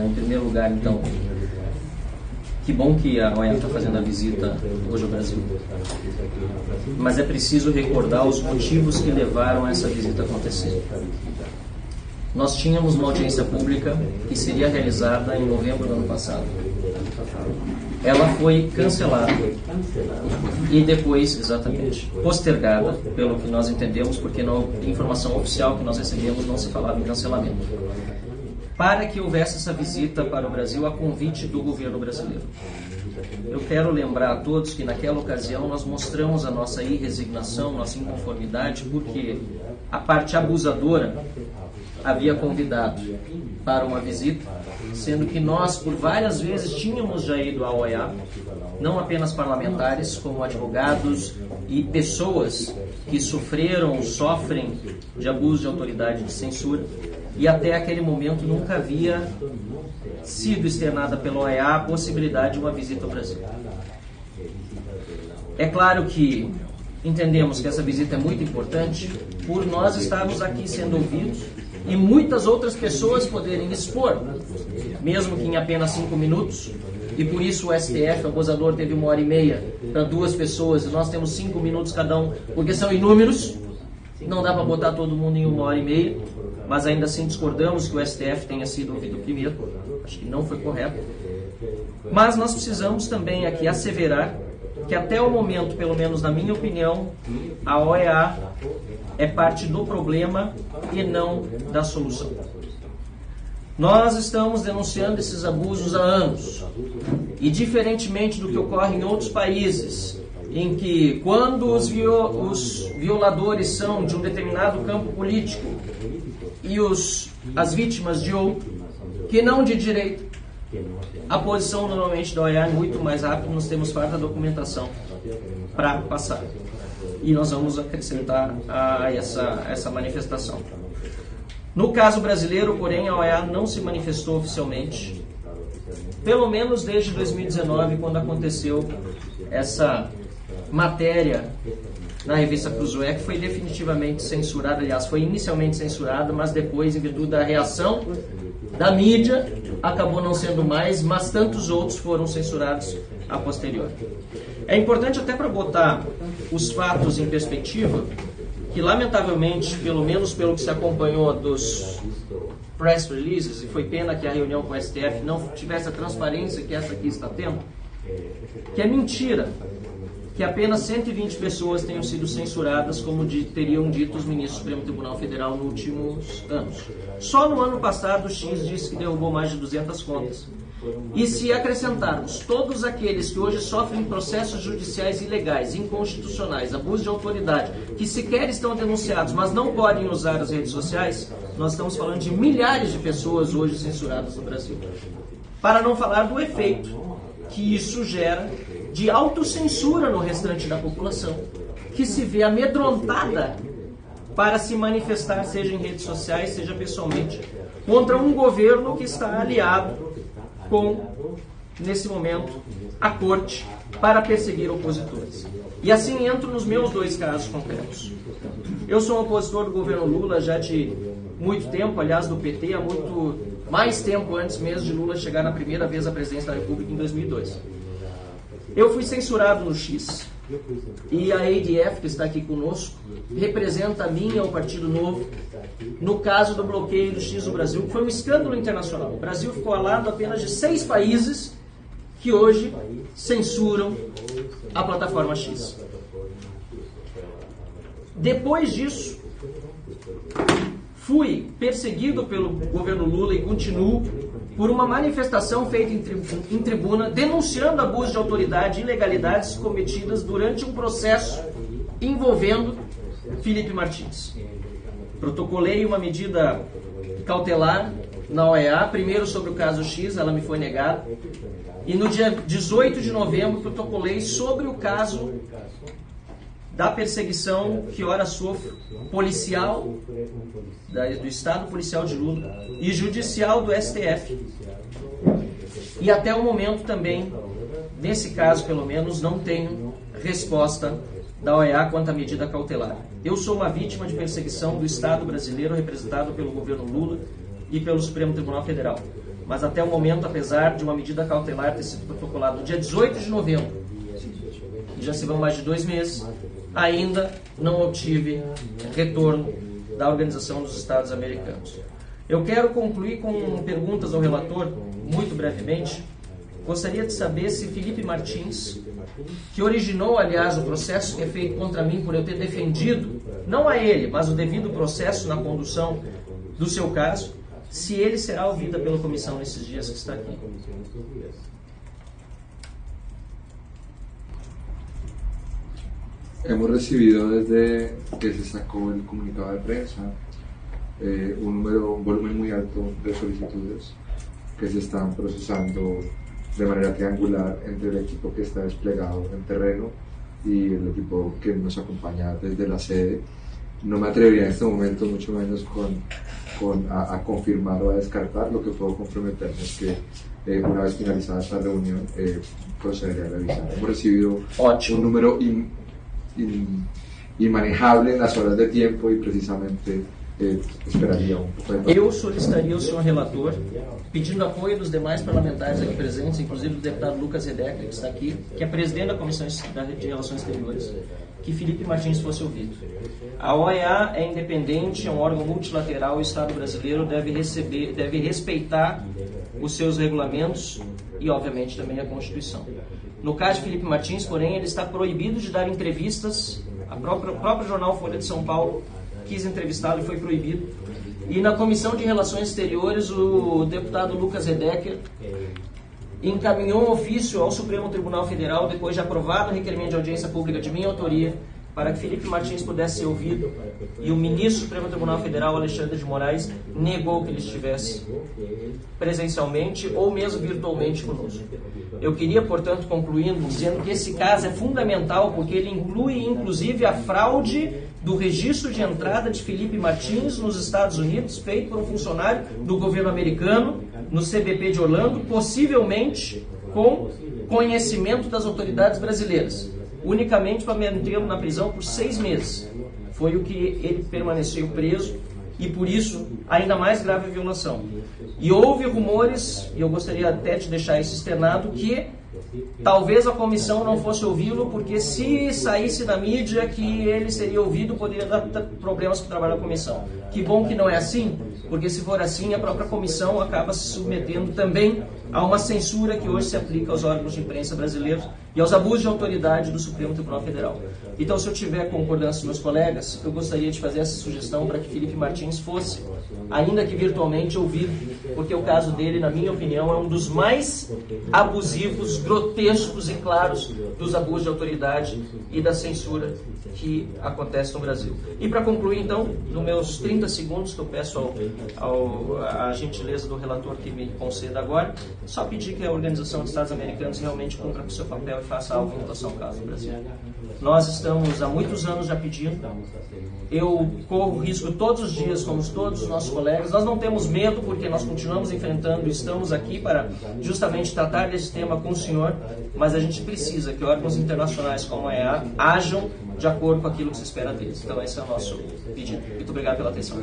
Em primeiro lugar, então, que bom que a OEA está fazendo a visita hoje ao Brasil. Mas é preciso recordar os motivos que levaram essa visita a acontecer. Nós tínhamos uma audiência pública que seria realizada em novembro do ano passado. Ela foi cancelada e depois, exatamente, postergada, pelo que nós entendemos, porque na informação oficial que nós recebemos não se falava em cancelamento, para que houvesse essa visita para o Brasil a convite do governo brasileiro. Eu quero lembrar a todos que naquela ocasião nós mostramos a nossa irresignação, nossa inconformidade, porque a parte abusadora havia convidado para uma visita, sendo que nós, por várias vezes, tínhamos já ido à OEA, não apenas parlamentares, como advogados e pessoas que sofrem de abuso de autoridade de censura, e até aquele momento nunca havia sido externada pela OEA a possibilidade de uma visita ao Brasil. É claro que entendemos que essa visita é muito importante por nós estarmos aqui sendo ouvidos e muitas outras pessoas poderem expor, mesmo que em apenas 5 minutos, e por isso o STF, o abusador, teve 1h30 para 2 pessoas, e nós temos 5 minutos cada um, porque são inúmeros, não dá para botar todo mundo em 1h30, mas ainda assim discordamos que o STF tenha sido ouvido primeiro, acho que não foi correto. Mas nós precisamos também aqui asseverar que até o momento, pelo menos na minha opinião, a OEA é parte do problema e não da solução. Nós estamos denunciando esses abusos há anos, e diferentemente do que ocorre em outros países, em que quando os violadores são de um determinado campo político e as vítimas de outro, que não de direito, a posição normalmente da OEA é muito mais rápida, nós temos farta documentação para passar. E nós vamos acrescentar a essa manifestação. No caso brasileiro, porém, a OEA não se manifestou oficialmente, pelo menos desde 2019, quando aconteceu essa matéria na revista Cruzoé, que foi definitivamente censurada, aliás, foi inicialmente censurada, mas depois, em virtude da reação da mídia, acabou não sendo mais, mas tantos outros foram censurados a posteriori. É importante até para botar os fatos em perspectiva, que lamentavelmente, pelo menos pelo que se acompanhou dos press releases, e foi pena que a reunião com o STF não tivesse a transparência que essa aqui está tendo, que é mentira que apenas 120 pessoas tenham sido censuradas, como teriam dito os ministros do Supremo Tribunal Federal nos últimos anos. Só no ano passado o X disse que derrubou mais de 200 contas. E se acrescentarmos todos aqueles que hoje sofrem processos judiciais ilegais, inconstitucionais, abuso de autoridade, que sequer estão denunciados, mas não podem usar as redes sociais, nós estamos falando de milhares de pessoas hoje censuradas no Brasil. Para não falar do efeito que isso gera de autocensura no restante da população, que se vê amedrontada para se manifestar, seja em redes sociais, seja pessoalmente, contra um governo que está aliado com, nesse momento, a corte para perseguir opositores. E assim entro nos meus 2 casos concretos. Eu sou um opositor do governo Lula já de muito tempo, aliás, do PT, há muito mais tempo antes mesmo de Lula chegar na primeira vez à presidência da República em 2002. Eu fui censurado no X, e a ADF, que está aqui conosco, representa a mim e ao Partido Novo no caso do bloqueio do X do Brasil, que foi um escândalo internacional. O Brasil ficou ao lado apenas de 6 países que hoje censuram a plataforma X. Depois disso, fui perseguido pelo governo Lula e continuo por uma manifestação feita em tribuna denunciando abuso de autoridade e ilegalidades cometidas durante um processo envolvendo Felipe Martins. Protocolei uma medida cautelar na OEA, primeiro sobre o caso X, ela me foi negada, e no dia 18 de novembro protocolei sobre o caso da perseguição que ora sofre policial do Estado Policial de Lula e judicial do STF. E até o momento também, nesse caso pelo menos, não tenho resposta da OEA quanto à medida cautelar. Eu sou uma vítima de perseguição do Estado brasileiro representado pelo governo Lula e pelo Supremo Tribunal Federal. mas até o momento, apesar de uma medida cautelar ter sido protocolada no dia 18 de novembro, e já se vão mais de 2 meses, ainda não obtive retorno da Organização dos Estados Americanos. Eu quero concluir com perguntas ao relator, muito brevemente. Gostaria de saber se Felipe Martins, que originou, aliás, o processo que é feito contra mim por eu ter defendido, não a ele, mas o devido processo na condução do seu caso, se ele será ouvido pela comissão nesses dias que está aqui. Hemos recibido desde que se sacó el comunicado de prensa un volumen muy alto de solicitudes que se están procesando de manera triangular entre el equipo que está desplegado en terreno y el equipo que nos acompaña desde la sede. No me atrevería en este momento, mucho menos a confirmar o a descartar. Lo que puedo comprometerme es que una vez finalizada esta reunión procederé a revisar. Hemos recibido un número inmanejable en las horas de tiempo y precisamente esperaria um pouco de... Eu solicitaria ao senhor relator, pedindo apoio dos demais parlamentares aqui presentes, inclusive do deputado Lucas Redecker, que está aqui, que é presidente da Comissão de Relações Exteriores, que Felipe Martins fosse ouvido. A OEA é independente, é um órgão multilateral, o Estado brasileiro deve respeitar os seus regulamentos e, obviamente, também a Constituição. No caso de Felipe Martins, porém, ele está proibido de dar entrevistas. O próprio jornal Folha de São Paulo quis entrevistá-lo e foi proibido. E na Comissão de Relações Exteriores, o deputado Lucas Redecker encaminhou um ofício ao Supremo Tribunal Federal, depois de aprovado o requerimento de audiência pública de minha autoria, para que Felipe Martins pudesse ser ouvido, e o ministro do Supremo Tribunal Federal, Alexandre de Moraes, negou que ele estivesse presencialmente ou mesmo virtualmente conosco. Eu queria, portanto, concluindo, dizendo que esse caso é fundamental porque ele inclui, inclusive, a fraude do registro de entrada de Felipe Martins nos Estados Unidos, feito por um funcionário do governo americano, no CBP de Orlando, possivelmente com conhecimento das autoridades brasileiras, unicamente para mantê-lo na prisão por 6 meses. Foi o que ele permaneceu preso e, por isso, ainda mais grave a violação. E houve rumores, e eu gostaria até de deixar isso externado, que talvez a comissão não fosse ouvi-lo, porque se saísse na mídia que ele seria ouvido, poderia dar problemas para o trabalho da comissão. Que bom que não é assim, porque se for assim, a própria comissão acaba se submetendo também a uma censura que hoje se aplica aos órgãos de imprensa brasileiros e aos abusos de autoridade do Supremo Tribunal Federal. Então, se eu tiver concordância dos meus colegas, eu gostaria de fazer essa sugestão para que Felipe Martins fosse, ainda que virtualmente, ouvido, porque o caso dele, na minha opinião, é um dos mais abusivos, grotescos e claros dos abusos de autoridade e da censura que acontece no Brasil. E para concluir, então, nos meus 30 segundos, que eu peço a gentileza do relator que me conceda agora, só pedir que a Organização dos Estados Americanos realmente cumpra com o seu papel e faça algo em relação ao caso do Brasil. Nós estamos há muitos anos já pedindo. Eu corro risco todos os dias, como todos os nossos colegas. Nós não temos medo, porque nós continuamos enfrentando e estamos aqui para justamente tratar desse tema com o senhor, mas a gente precisa que órgãos internacionais como a EA ajam de acordo com aquilo que se espera deles. Então esse é o nosso pedido. Muito obrigado pela atenção.